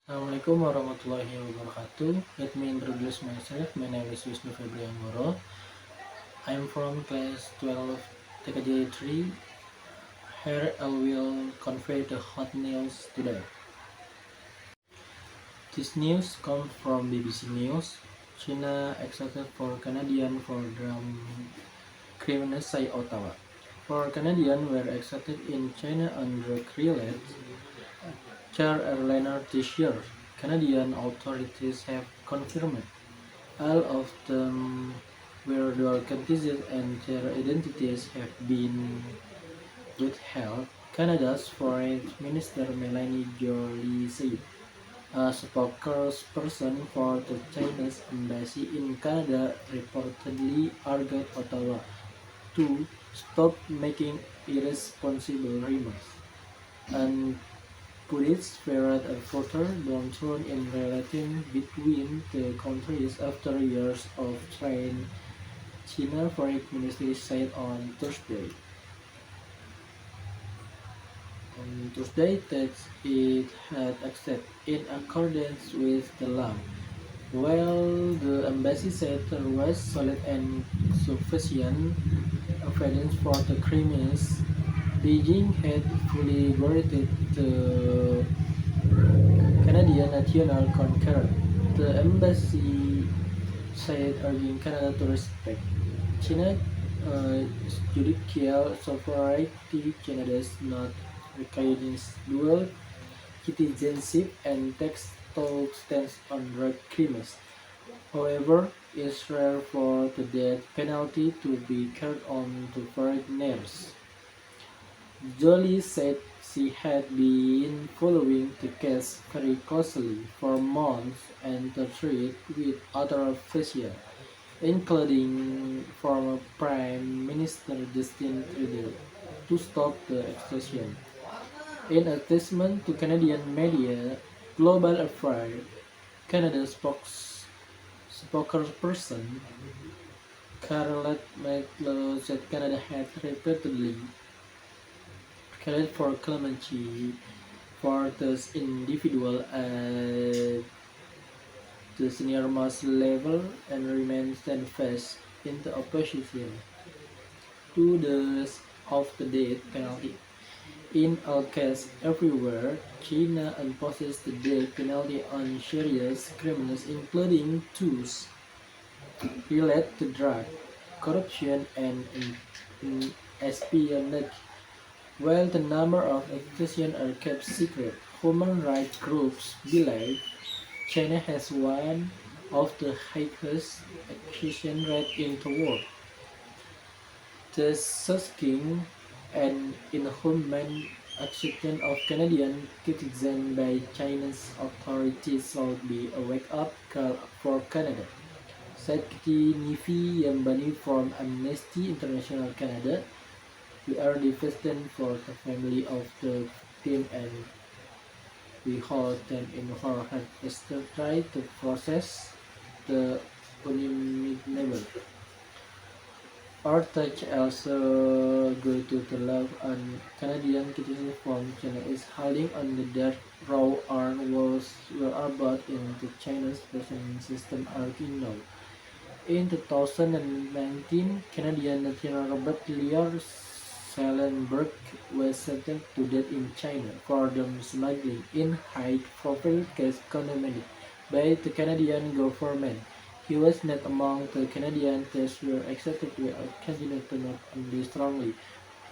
Assalamualaikum warahmatullahi wabarakatuh. Let me introduce myself. My name is Wisnu Febrian Moro. I'm from class 12 TKJ 3. Here I will convey the hot news today. This news comes from BBC News. China accepted for Canadian for drum criminals say Ottawa. For Canadian were accepted in China on drug-related charge earlier this year. Canadian authorities have confirmed all of them were dual citizens and their identities have been withheld, Canada's Foreign Minister Melanie Joly said. A spokesperson for the Chinese embassy in Canada reportedly urged Ottawa to stop making irresponsible remarks and put its period a further downturn in relations between the countries after years of strain, China Foreign Ministry said on Thursday. That it had accepted in accordance with the law. While the embassy said there was solid and sufficient evidence for the criminals, Beijing had fully granted the Canadian national concurrence. The embassy said urging Canada to respect China's judicial sovereignty. Canada does not recognize dual citizenship and takes tough stance on drug crimes. However, it's rare for the death penalty to be carried on to foreigners. Jolie said she had been following the case very closely for months and treated with other officials, including former Prime Minister Justin Trudeau, to stop the extortion. In a statement to Canadian media, Global Affairs Canada spokesperson Caroline McLeod said Canada had repeatedly called for clemency for those individuals at the senior-most level and remains steadfast in the opposition to the of the death penalty. In all cases everywhere, China imposes the death penalty on serious criminals including those related to drug, corruption and espionage. While the number of executions are kept secret, human rights groups believe China has one of the highest execution rates in the world. The shocking and inhuman execution of Canadian citizens by Chinese authorities should be a wake-up call for Canada, said Kitty Nifi Yambani from Amnesty International Canada. We are devastated for the family of the victim and we hold them in our heart as to try to process the unimaginable. Our touch also go to the love and Canadian citizens from China is hiding on the death row or was were about in the Chinese prison system are now. In 2019, Canadian national Robert Lear Schellenberg was sentenced to death in China for arms smuggling in high-profile case condemned by the Canadian government. He was not among the Canadians that were accepted without continuing to not only strongly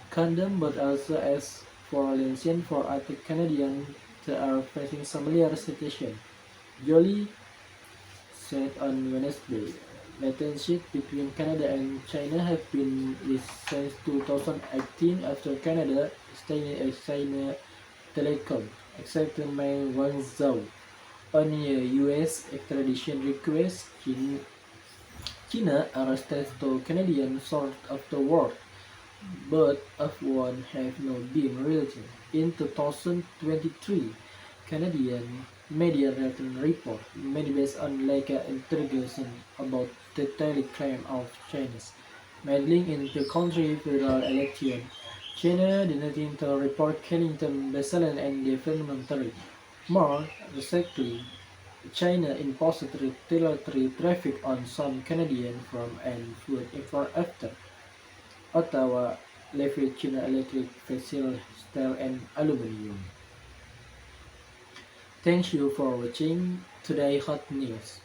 condemn but also as for alliance for other Canadians that are facing similar situation. Jolie said on Wednesday. Relationship between Canada and China have been eased since 2018 after Canada stayed as China Telecom, except Mei Wanzhou. On a U.S. extradition request, China arrested two Canadian sources of the world, but of one have not been released. In 2023, Canadian media written report made based on legal investigation about the daily claim of Chinese meddling in the country's federal election. China did not report killing the Brazilian and developmentary. More recently, China imposed retaliatory tariffs on some Canadian farm and food import after Ottawa levied China electric vessels, steel and aluminum. Thank you for watching Today Hot News.